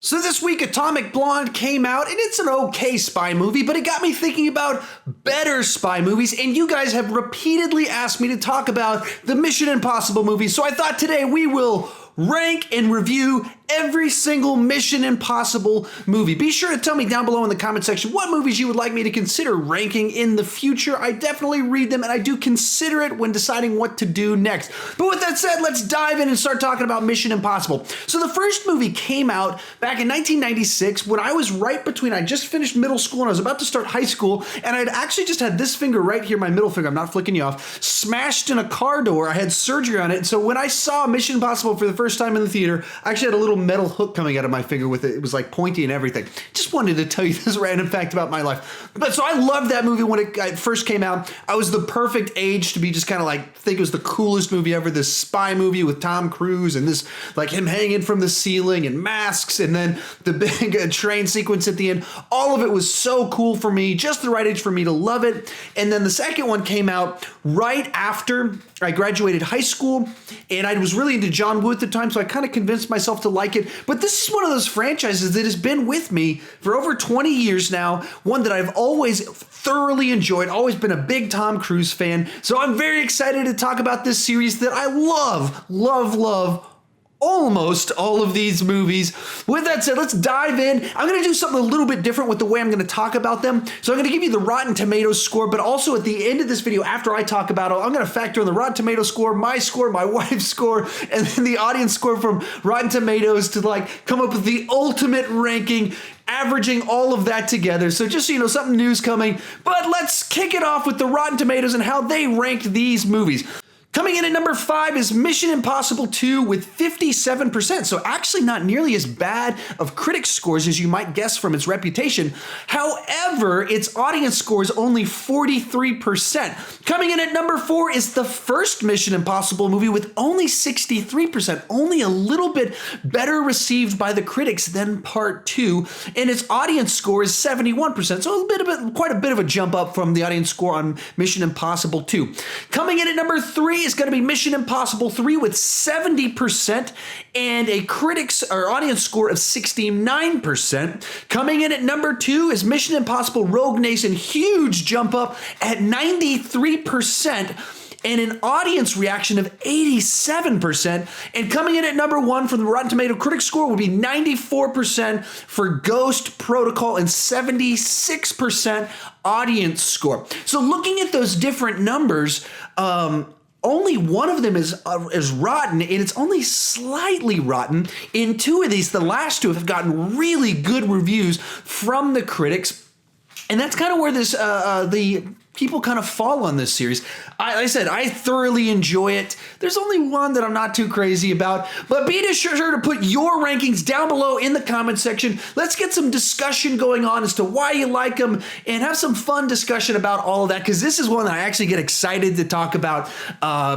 So this week, Atomic Blonde came out, and it's an okay spy movie, but it got me thinking about better spy movies, and you guys have repeatedly asked me to talk about the Mission Impossible movies, so I thought today we will rank and review every single Mission Impossible movie. Be sure to tell me down below in the comment section what movies you would like me to consider ranking in the future. I definitely read them and I do consider it when deciding what to do next. But with that said, let's dive in and start talking about Mission Impossible. So the first movie came out back in 1996 when I was right between, I just finished middle school and I was about to start high school, and I'd actually just had this finger right here, my middle finger, I'm not flicking you off, smashed in a car door. I had surgery on it, and so when I saw Mission Impossible for the first time in the theater, I actually had a little metal hook coming out of my finger with it. It was like pointy and everything. Just wanted to tell you this random fact about my life. But so I loved that movie when it first came out. I was the perfect age to be just kind of like, think it was the coolest movie ever, this spy movie with Tom Cruise and this, like him hanging from the ceiling and masks and then the big train sequence at the end. All of it was so cool for me, just the right age for me to love it. And then the second one came out right after I graduated high school, and I was really into John Woo at the time, so I kind of convinced myself to like it. But this is one of those franchises that has been with me for over 20 years now, one that I've always thoroughly enjoyed, always been a big Tom Cruise fan. So I'm very excited to talk about this series that I love almost all of these movies. With that said, let's dive in. I'm going to do something a little bit different with the way I'm going to talk about them. So I'm going to give you the Rotten Tomatoes score, but also at the end of this video, after I talk about it, I'm going to factor in the Rotten Tomatoes score, my wife's score, and then the audience score from Rotten Tomatoes to like come up with the ultimate ranking, averaging all of that together. So just so you know, something new's coming. But let's kick it off with the Rotten Tomatoes and how they ranked these movies. Coming in at number 5 is Mission Impossible 2 with 57%. So actually not nearly as bad of critic scores as you might guess from its reputation. However, its audience score is only 43%. Coming in at number 4 is the first Mission Impossible movie with only 63%, only a little bit better received by the critics than Part 2. And its audience score is 71%. So quite a bit of a jump up from the audience score on Mission Impossible 2. Coming in at number 3 is going to be Mission Impossible 3 with 70% and a critics or audience score of 69%. Coming in at number 2 is Mission Impossible Rogue Nation, huge jump up at 93% and an audience reaction of 87%. And coming in at number 1 from the Rotten Tomato critic score would be 94% for Ghost Protocol and 76% audience score. So looking at those different numbers, only one of them is rotten, and it's only slightly rotten. In 2 of these, the last 2 have gotten really good reviews from the critics, and that's kind of where this the people kind of fall on this series. Like I said, I thoroughly enjoy it. There's only one that I'm not too crazy about, but be sure to put your rankings down below in the comment section. Let's get some discussion going on as to why you like them and have some fun discussion about all of that, because this is one that I actually get excited to talk about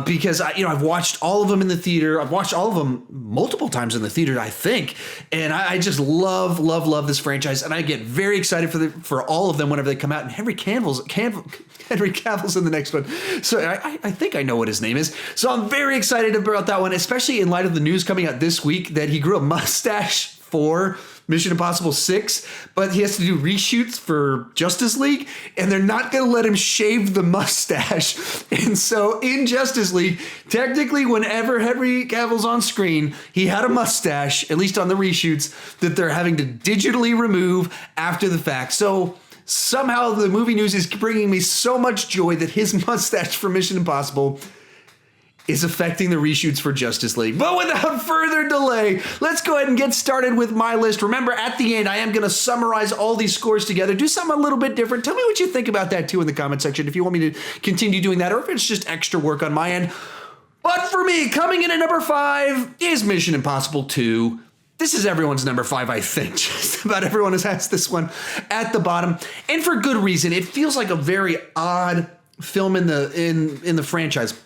because I've watched all of them in the theater. I've watched all of them multiple times in the theater, I think, and I just love this franchise, and I get very excited for all of them whenever they come out. And Henry Cavill's in the next one. So I think I know what his name is. So I'm very excited about that one, especially in light of the news coming out this week that he grew a mustache for Mission Impossible 6, but he has to do reshoots for Justice League, and they're not going to let him shave the mustache. And so in Justice League, technically whenever Henry Cavill's on screen, he had a mustache, at least on the reshoots, that they're having to digitally remove after the fact. So somehow the movie news is bringing me so much joy that his mustache for Mission Impossible is affecting the reshoots for Justice League. But without further delay, let's go ahead and get started with my list. Remember, at the end, I am going to summarize all these scores together, do something a little bit different. Tell me what you think about that too in the comment section if you want me to continue doing that, or if it's just extra work on my end. But for me, coming in at number 5 is Mission Impossible 2. This is everyone's number 5, I think. Just about everyone has this one at the bottom, and for good reason. It feels like a very odd film in the franchise.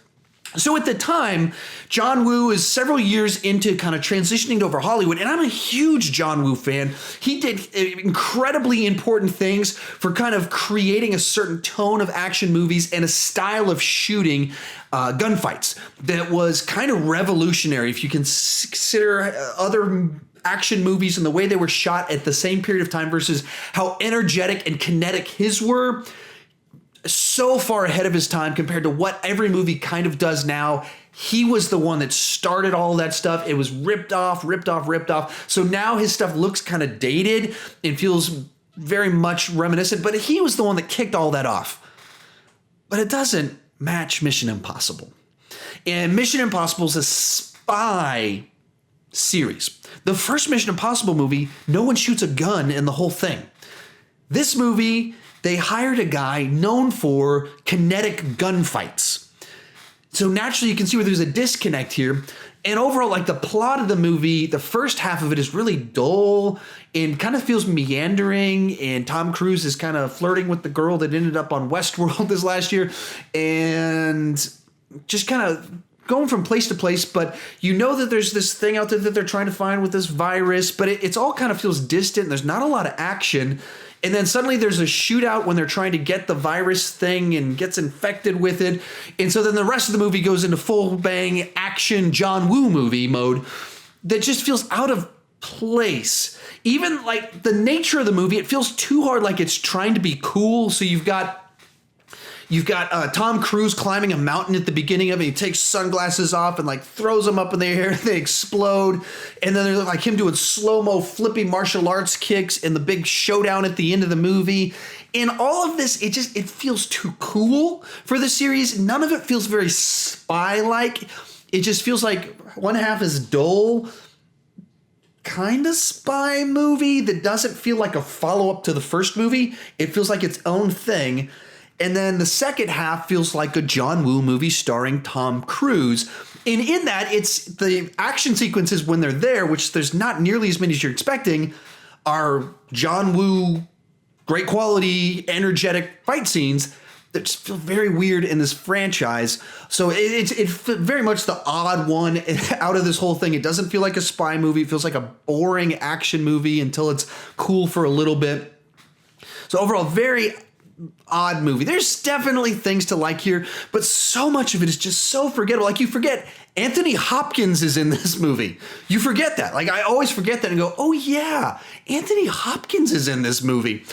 So at the time, John Woo is several years into kind of transitioning over Hollywood, and I'm a huge John Woo fan. He did incredibly important things for kind of creating a certain tone of action movies and a style of shooting gunfights that was kind of revolutionary if you consider other action movies and the way they were shot at the same period of time versus how energetic and kinetic his were, so far ahead of his time compared to what every movie kind of does now. He was the one that started all that stuff. It was ripped off. So now his stuff looks kind of dated and feels very much reminiscent, but he was the one that kicked all that off. But it doesn't match Mission Impossible. And Mission Impossible is a spy series. The first Mission Impossible movie, no one shoots a gun in the whole thing. This movie, they hired a guy known for kinetic gunfights. So naturally you can see where there's a disconnect here. And overall, like the plot of the movie, the first half of it is really dull and kind of feels meandering. And Tom Cruise is kind of flirting with the girl that ended up on Westworld this last year. And just kind of going from place to place. But you know that there's this thing out there that they're trying to find with this virus. But it's all kind of feels distant. There's not a lot of action. And then suddenly there's a shootout when they're trying to get the virus thing and gets infected with it. And so then the rest of the movie goes into full bang action John Woo movie mode that just feels out of place. Even like the nature of the movie, it feels too hard, like it's trying to be cool. So you've got Tom Cruise climbing a mountain at the beginning of it. He takes sunglasses off and like throws them up in the air and they explode. And then there's like him doing slow-mo flippy martial arts kicks and the big showdown at the end of the movie. And all of this, it feels too cool for the series. None of it feels very spy-like. It just feels like one half is dull, kind of spy movie that doesn't feel like a follow-up to the first movie. It feels like its own thing. And then the second half feels like a John Woo movie starring Tom Cruise. And in that, it's the action sequences when they're there, which there's not nearly as many as you're expecting, are John Woo, great quality, energetic fight scenes that just feel very weird in this franchise. So it's very much the odd one out of this whole thing. It doesn't feel like a spy movie. It feels like a boring action movie until it's cool for a little bit. So overall, very odd movie. There's definitely things to like here, but so much of it is just so forgettable. Like you forget Anthony Hopkins is in this movie. You forget that. Like I always forget that and go, oh yeah, Anthony Hopkins is in this movie.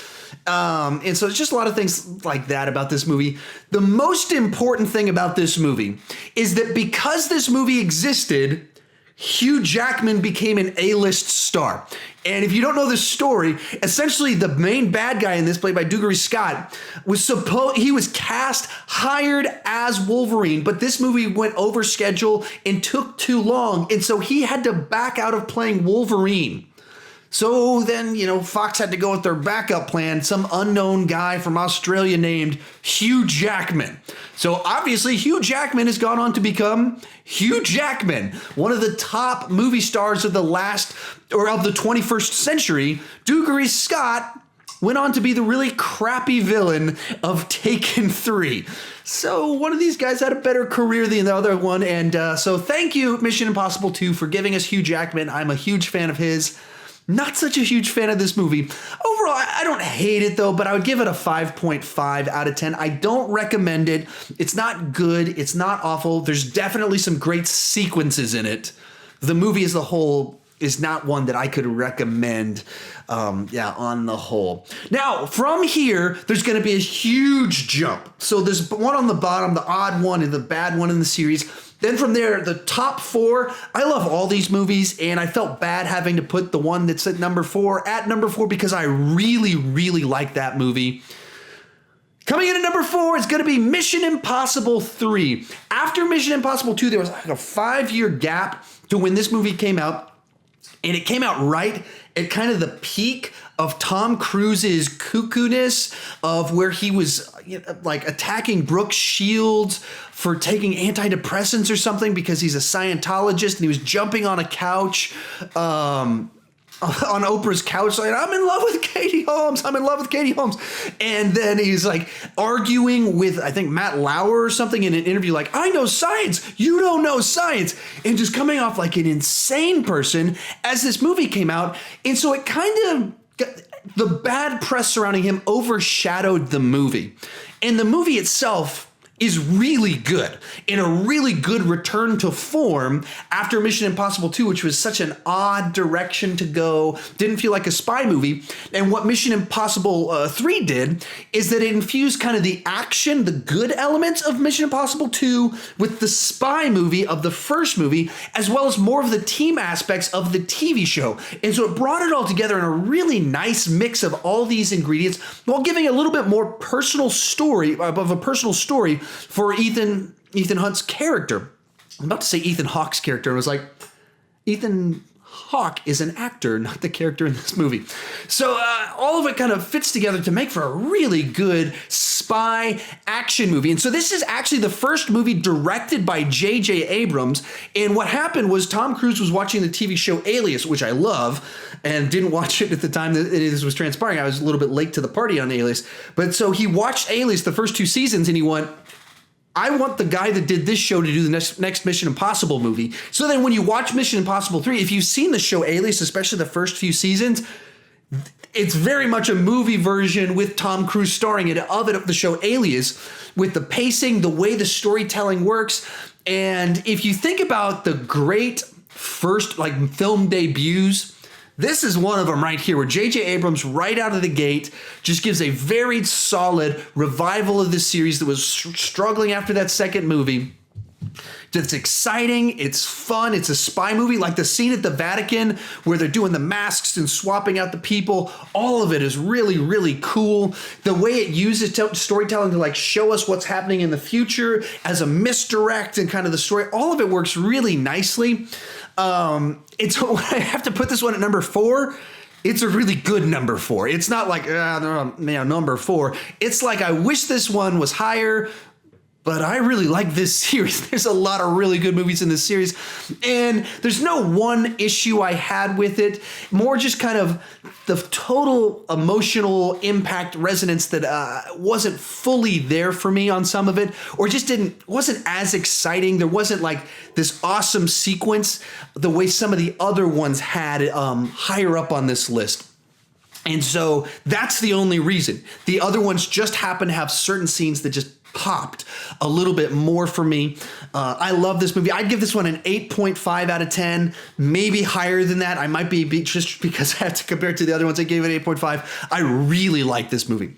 And so it's just a lot of things like that about this movie. The most important thing about this movie is that because this movie existed, Hugh Jackman became an A-list star. And if you don't know this story, essentially the main bad guy in this, played by Dougray Scott, he was cast, hired as Wolverine, but this movie went over schedule and took too long. And so he had to back out of playing Wolverine. So then, Fox had to go with their backup plan, some unknown guy from Australia named Hugh Jackman. So obviously Hugh Jackman has gone on to become Hugh Jackman, one of the top movie stars of the 21st century. Dougray Scott went on to be the really crappy villain of Taken 3. So one of these guys had a better career than the other one. And so thank you, Mission Impossible 2, for giving us Hugh Jackman. I'm a huge fan of his. Not such a huge fan of this movie. Overall, I don't hate it though, but I would give it a 5.5 out of 10. I don't recommend it. It's not good. It's not awful. There's definitely some great sequences in it. The movie as a whole is not one that I could recommend, on the whole. Now, from here, there's going to be a huge jump. So there's one on the bottom, the odd one and the bad one in the series. Then from there, the top 4, I love all these movies, and I felt bad having to put the one that's at number 4 because I really, really like that movie. Coming in at number 4 is going to be Mission Impossible 3. After Mission Impossible 2, there was like a 5-year gap to when this movie came out. And it came out right at kind of the peak of Tom Cruise's cuckoo-ness, of where he was like attacking Brooke Shields for taking antidepressants or something because he's a Scientologist, and he was jumping on a couch, on Oprah's couch, like, I'm in love with Katie Holmes. And then he's like arguing with, I think, Matt Lauer or something in an interview, like, I know science, you don't know science, and just coming off like an insane person as this movie came out. And so it kind of, the bad press surrounding him overshadowed the movie. And the movie itself is really good, and a really good return to form after Mission Impossible 2, which was such an odd direction to go, didn't feel like a spy movie. And what Mission Impossible 3 did is that it infused kind of the action, the good elements of Mission Impossible 2 with the spy movie of the first movie, as well as more of the team aspects of the TV show. And so it brought it all together in a really nice mix of all these ingredients while giving a little bit more personal story, of a personal story for Ethan Hunt's character. I'm about to say Ethan Hawke's character. I was like, Ethan Hawke is an actor, not the character in this movie. So all of it kind of fits together to make for a really good spy action movie. And so this is actually the first movie directed by J.J. Abrams. And what happened was Tom Cruise was watching the TV show Alias, which I love, and didn't watch it at the time that this was transpiring. I was a little bit late to the party on Alias. But so he watched Alias the first 2 seasons and he went, I want the guy that did this show to do the next Mission Impossible movie. So then when you watch Mission Impossible 3, if you've seen the show Alias, especially the first few seasons, it's very much a movie version with Tom Cruise starring in it of the show Alias, with the pacing, the way the storytelling works. And if you think about the great first film debuts, this is one of them right here, where J.J. Abrams, right out of the gate, just gives a very solid revival of this series that was struggling after that second movie. It's exciting, it's fun, it's a spy movie, like the scene at the Vatican where they're doing the masks and swapping out the people. All of it is really, really cool. The way it uses storytelling to show us what's happening in the future as a misdirect and kind of the story, all of it works really nicely. I have to put this one at number 4. It's a really good number 4. It's not like number 4. It's like I wish this one was higher, but I really like this series. There's a lot of really good movies in this series, and there's no one issue I had with it. More just kind of the total emotional impact resonance that wasn't fully there for me on some of it, or just wasn't as exciting. There wasn't this awesome sequence the way some of the other ones had higher up on this list. And so that's the only reason. The other ones just happen to have certain scenes that just popped a little bit more for me. I love this movie. I'd give this one an 8.5 out of 10, maybe higher than that. I might be just because I have to compare it to the other ones. I gave it 8.5. I really like this movie.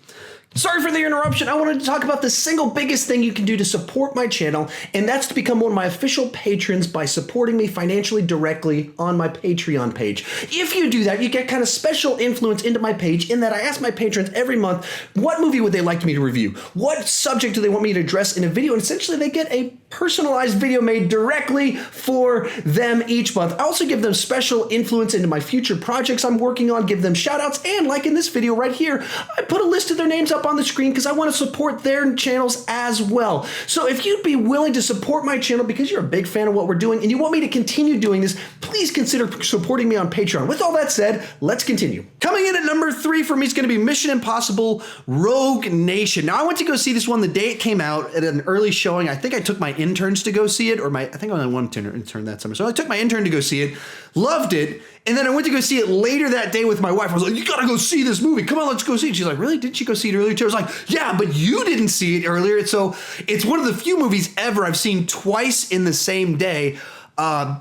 Sorry for the interruption. I wanted to talk about the single biggest thing you can do to support my channel, and that's to become one of my official patrons by supporting me financially directly on my Patreon page. If you do that, you get kind of special influence into my page in that I ask my patrons every month, what movie would they like me to review? What subject do they want me to address in a video? And essentially they get a personalized video made directly for them each month. I also give them special influence into my future projects I'm working on, give them shout outs, and like in this video right here, I put a list of their names up on the screen because I want to support their channels as well. So if you'd be willing to support my channel because you're a big fan of what we're doing and you want me to continue doing this, please consider supporting me on Patreon. With all that said, let's continue. Coming in at number 3 for me is going to be Mission Impossible Rogue Nation. Now I went to go see this one the day it came out at an early showing. I think I took my interns to go see it, I think I only one intern that summer. So I took my intern to go see it, loved it, and then I went to go see it later that day with my wife. I was like, you gotta go see this movie. Come on, let's go see it. She's like, really? Didn't you go see it earlier too? I was like, yeah, but you didn't see it earlier. So it's one of the few movies ever I've seen twice in the same day. I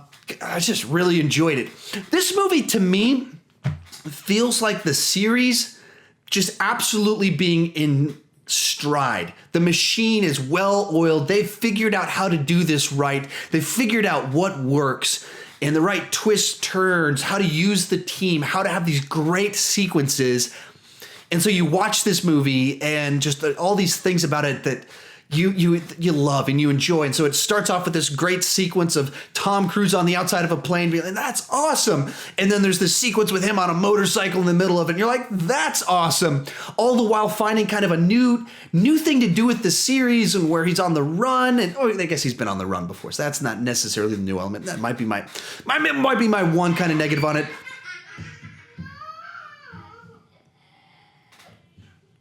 just really enjoyed it. This movie to me feels like the series just absolutely being in stride. The machine is well oiled. They've figured out how to do this right. They've figured out what works and the right twist turns, how to use the team, how to have these great sequences. And so you watch this movie and just all these things about it that you love and you enjoy. And so it starts off with this great sequence of Tom Cruise on the outside of a plane being like, that's awesome. And then there's this sequence with him on a motorcycle in the middle of it. And you're like, that's awesome. All the while finding kind of a new thing to do with the series and where he's on the run. And I guess he's been on the run before. So that's not necessarily the new element. That might be my one kind of negative on it.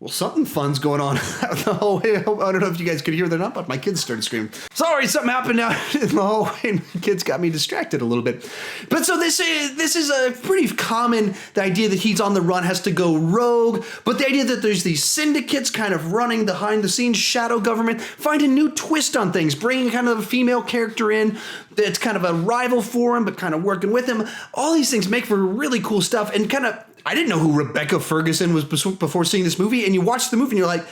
Well, something fun's going on the hallway. I don't know if you guys could hear that or not, but my kids started screaming. Sorry, something happened out in the hallway, and my kids got me distracted a little bit. But so this is a pretty common, the idea that he's on the run, has to go rogue, but the idea that there's these syndicates kind of running behind the scenes, shadow government, find a new twist on things, bringing kind of a female character in that's kind of a rival for him, but kind of working with him. All these things make for really cool stuff, and kind of, I didn't know who Rebecca Ferguson was before seeing this movie, and you watch the movie and you're like,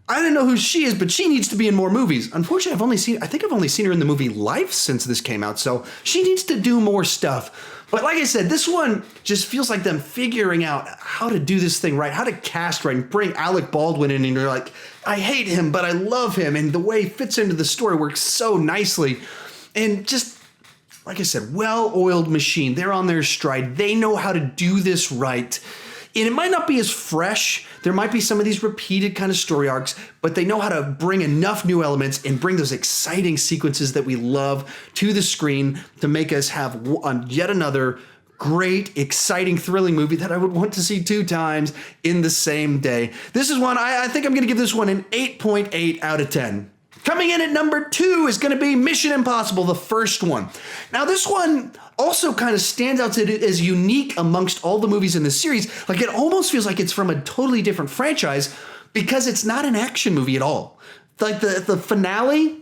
I don't know who she is, but she needs to be in more movies. Unfortunately, I think I've only seen her in the movie Life since this came out, so she needs to do more stuff. But like I said, this one just feels like them figuring out how to do this thing right, how to cast right, and bring Alec Baldwin in, and you're like, I hate him, but I love him, and the way he fits into the story works so nicely. And just, like I said, well-oiled machine. They're on their stride. They know how to do this right. And it might not be as fresh. There might be some of these repeated kind of story arcs, but they know how to bring enough new elements and bring those exciting sequences that we love to the screen to make us have yet another great, exciting, thrilling movie that I would want to see 2 times in the same day. This is one, I think I'm going to give this one an 8.8 out of 10. Coming in at number 2 is going to be Mission Impossible, the first one. Now, this one also kind of stands out as unique amongst all the movies in the series. Like, it almost feels like it's from a totally different franchise because it's not an action movie at all. Like, the finale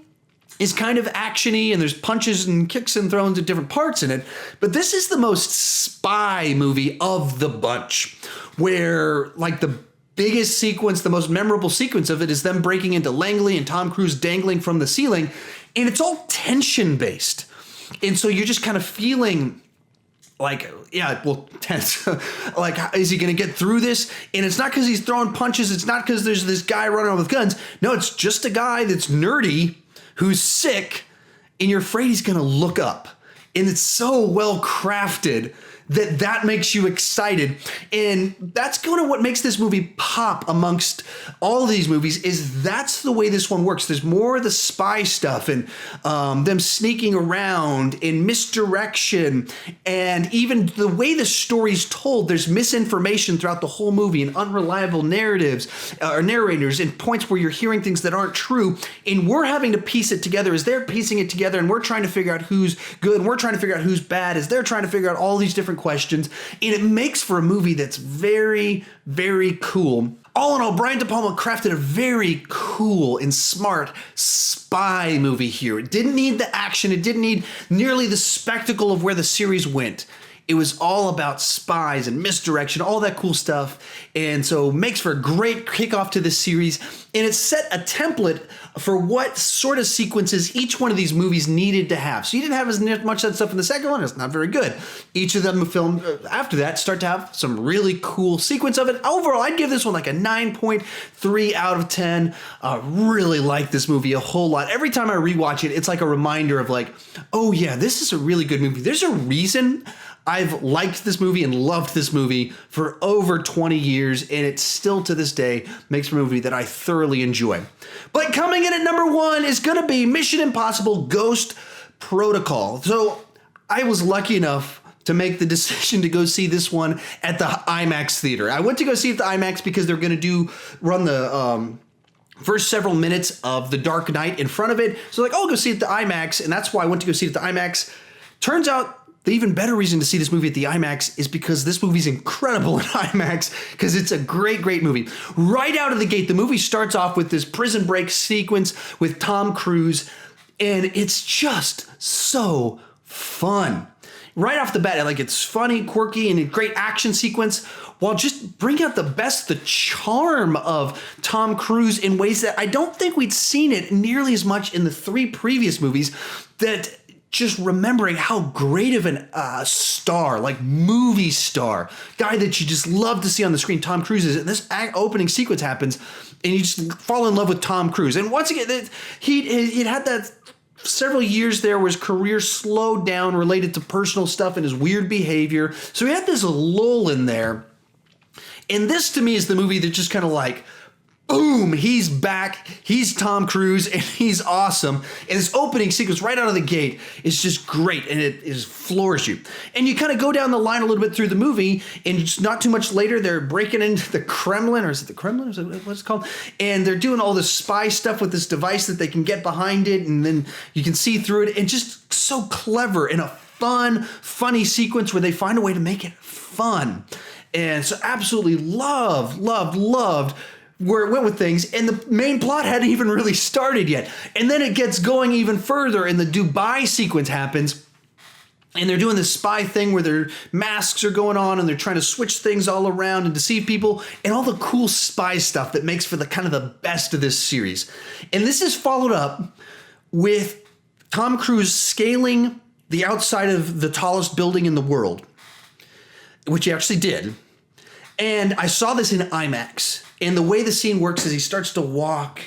is kind of actiony, and there's punches and kicks and throws at different parts in it. But this is the most spy movie of the bunch, where, like, the biggest sequence, the most memorable sequence of it is them breaking into Langley and Tom Cruise dangling from the ceiling, and it's all tension based. And so you're just kind of feeling like, yeah, well, tense. Like, is he going to get through this? And it's not because he's throwing punches. It's not because there's this guy running around with guns. No, it's just a guy that's nerdy who's sick, and you're afraid he's going to look up. And it's so well crafted that makes you excited. And that's kind of what makes this movie pop amongst all of these movies, is that's the way this one works. There's more of the spy stuff and them sneaking around and misdirection, and even the way the story's told. There's misinformation throughout the whole movie and unreliable narratives or narrators, and points where you're hearing things that aren't true, and we're having to piece it together as they're piecing it together, and we're trying to figure out who's good and we're trying to figure out who's bad as they're trying to figure out all these different questions. And it makes for a movie that's very, very cool. All in all, Brian De Palma crafted a very cool and smart spy movie here. It didn't need the action. It didn't need nearly the spectacle of where the series went. It was all about spies and misdirection, all that cool stuff. And so makes for a great kickoff to this series. And it set a template for what sort of sequences each one of these movies needed to have. So you didn't have as much of that stuff in the second one. It's not very good. Each of them filmed after that start to have some really cool sequence of it. Overall, I'd give this one like a 9.3 out of 10. Really like this movie a whole lot. Every time I rewatch it, it's like a reminder of like, oh yeah, this is a really good movie. There's a reason I've liked this movie and loved this movie for over 20 years, and it still to this day makes for a movie that I thoroughly enjoy. But coming in at number 1 is going to be Mission Impossible Ghost Protocol. So I was lucky enough to make the decision to go see this one at the IMAX theater. I went to go see it at the IMAX because they're going to run the first several minutes of The Dark Knight in front of it. So like, I'll go see it at the IMAX, and that's why I went to go see it at the IMAX. Turns out the even better reason to see this movie at the IMAX is because this movie's incredible in IMAX, because it's a great, great movie. Right out of the gate, the movie starts off with this prison break sequence with Tom Cruise, and it's just so fun. Right off the bat, like, it's funny, quirky, and a great action sequence, while just bringing out the charm of Tom Cruise in ways that I don't think we'd seen it nearly as much in the 3 previous movies. That just remembering how great of an star, like movie star, guy that you just love to see on the screen, Tom Cruise is. And this opening sequence happens, and you just fall in love with Tom Cruise. And once again, he'd had that several years there where his career slowed down related to personal stuff and his weird behavior. So he had this lull in there. And this, to me, is the movie that just kind of like, boom, he's back. He's Tom Cruise, and he's awesome. And his opening sequence right out of the gate is just great, and it is floors you. And you kind of go down the line a little bit through the movie, and just not too much later, they're breaking into the Kremlin, or is it the Kremlin? Is that what it's called? And they're doing all this spy stuff with this device that they can get behind it, and then you can see through it, and just so clever in a fun, funny sequence where they find a way to make it fun. And so absolutely loved where it went with things, and the main plot hadn't even really started yet. And then it gets going even further, and the Dubai sequence happens, and they're doing this spy thing where their masks are going on, and they're trying to switch things all around and deceive people, and all the cool spy stuff that makes for the kind of the best of this series. And this is followed up with Tom Cruise scaling the outside of the tallest building in the world, which he actually did. And I saw this in IMAX. And the way the scene works is he starts to walk,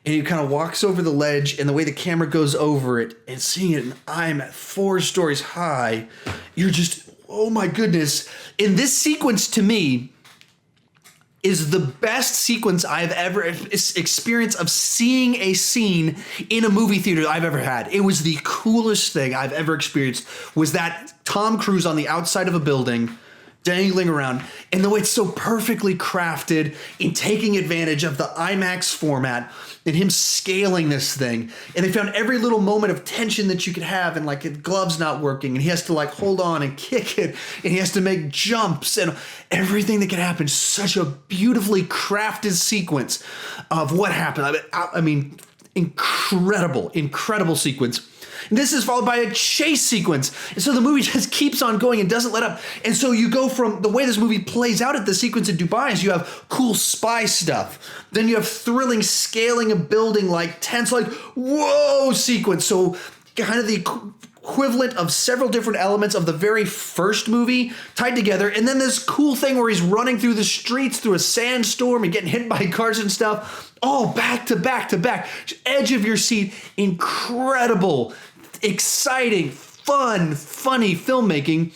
and he kind of walks over the ledge, and the way the camera goes over it, and seeing it in IMAX 4 stories high, you're just, oh my goodness. And this sequence to me is the best sequence I've ever experienced of seeing a scene in a movie theater I've ever had. It was the coolest thing I've ever experienced, was that Tom Cruise on the outside of a building dangling around, and the way it's so perfectly crafted in taking advantage of the IMAX format and him scaling this thing. And they found every little moment of tension that you could have, and like the glove's not working, and he has to like hold on and kick it, and he has to make jumps, and everything that could happen. Such a beautifully crafted sequence of what happened. I mean, incredible sequence. And this is followed by a chase sequence. And so the movie just keeps on going and doesn't let up. And so you go from the way this movie plays out at the sequence in Dubai is you have cool spy stuff. Then you have thrilling scaling a building, like tense, like whoa sequence. So kind of the equivalent of several different elements of the very first movie tied together. And then this cool thing where he's running through the streets through a sandstorm and getting hit by cars and stuff. All back to back to back. Edge of your seat. Incredible, exciting, fun, funny filmmaking.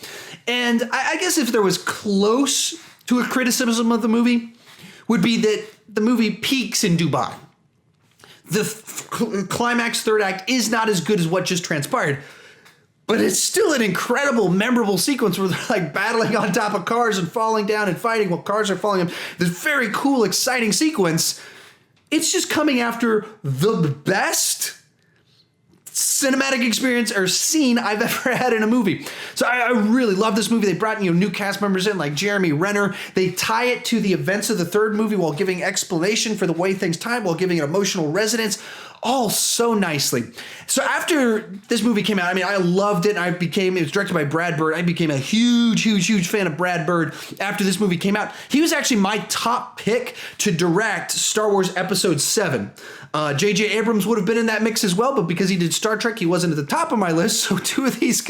And I guess if there was close to a criticism of the movie, would be that the movie peaks in Dubai. The climax third act is not as good as what just transpired, but it's still an incredible, memorable sequence where they're like battling on top of cars and falling down and fighting while cars are falling. This very cool, exciting sequence. It's just coming after the best cinematic experience or scene I've ever had in a movie. So I really love this movie. They brought new cast members in like Jeremy Renner. They tie it to the events of the third movie while giving explanation for the way things tie, while giving it emotional resonance, all so nicely. So after this movie came out, I mean, I loved it. It was directed by Brad Bird. I became a huge fan of Brad Bird after this movie came out. He was actually my top pick to direct Star Wars Episode 7. J.J. Abrams would have been in that mix as well, but because he did Star Trek, he wasn't at the top of my list. So two of these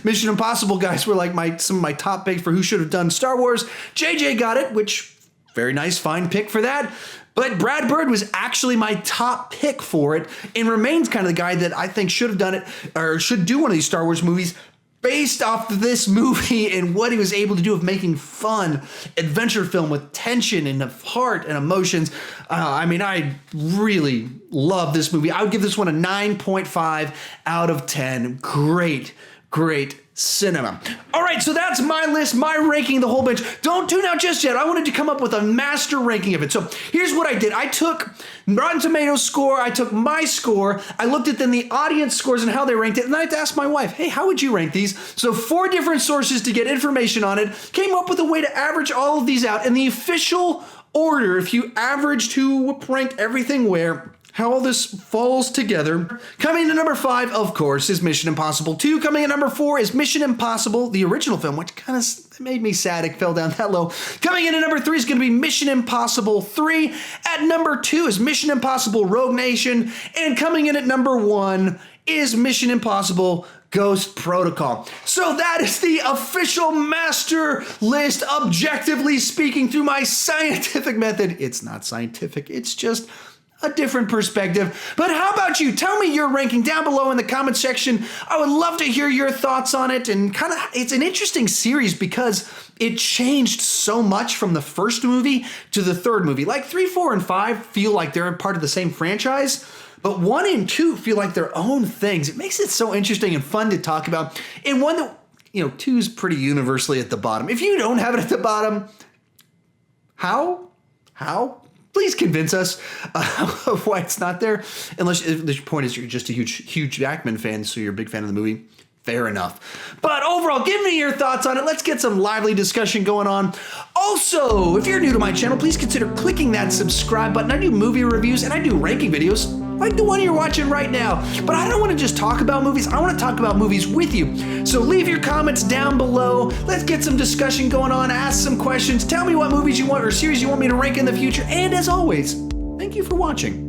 Mission Impossible guys were like some of my top picks for who should have done Star Wars. J.J. got it, which very nice, fine pick for that. But Brad Bird was actually my top pick for it and remains kind of the guy that I think should have done it or should do one of these Star Wars movies based off of this movie and what he was able to do of making fun adventure film with tension and heart and emotions. I mean, I really love this movie. I would give this one a 9.5 out of 10. Great cinema. All right, so that's my list, my ranking, the whole bunch. Don't tune out just yet. I wanted to come up with a master ranking of it. So here's what I did. I took Rotten Tomatoes score. I took my score. I looked at then the audience scores and how they ranked it. And I had to ask my wife, hey, how would you rank these? So 4 different sources to get information on it. Came up with a way to average all of these out. And the official order, if you averaged who ranked everything where, how all this falls together. Coming in at number 5, of course, is Mission Impossible 2. Coming in at number 4 is Mission Impossible, the original film, which kind of made me sad it fell down that low. Coming in at number 3 is going to be Mission Impossible 3. At number 2 is Mission Impossible Rogue Nation. And coming in at number 1 is Mission Impossible Ghost Protocol. So that is the official master list, objectively speaking, through my scientific method. It's not scientific, it's just a different perspective. But how about you? Tell me your ranking down below in the comment section. I would love to hear your thoughts on it. And it's an interesting series because it changed so much from the first movie to the third movie. Like 3, 4, and 5 feel like they're part of the same franchise, but 1 and 2 feel like their own things. It makes it so interesting and fun to talk about. And one that, 2 is pretty universally at the bottom. If you don't have it at the bottom, how? Please convince us of why it's not there. Unless the point is you're just a huge Jackman fan, so you're a big fan of the movie. Fair enough. But overall, give me your thoughts on it. Let's get some lively discussion going on. Also, if you're new to my channel, please consider clicking that subscribe button. I do movie reviews and I do ranking videos like the one you're watching right now. But I don't want to just talk about movies. I want to talk about movies with you. So leave your comments down below. Let's get some discussion going on. Ask some questions. Tell me what movies you want or series you want me to rank in the future. And as always, thank you for watching.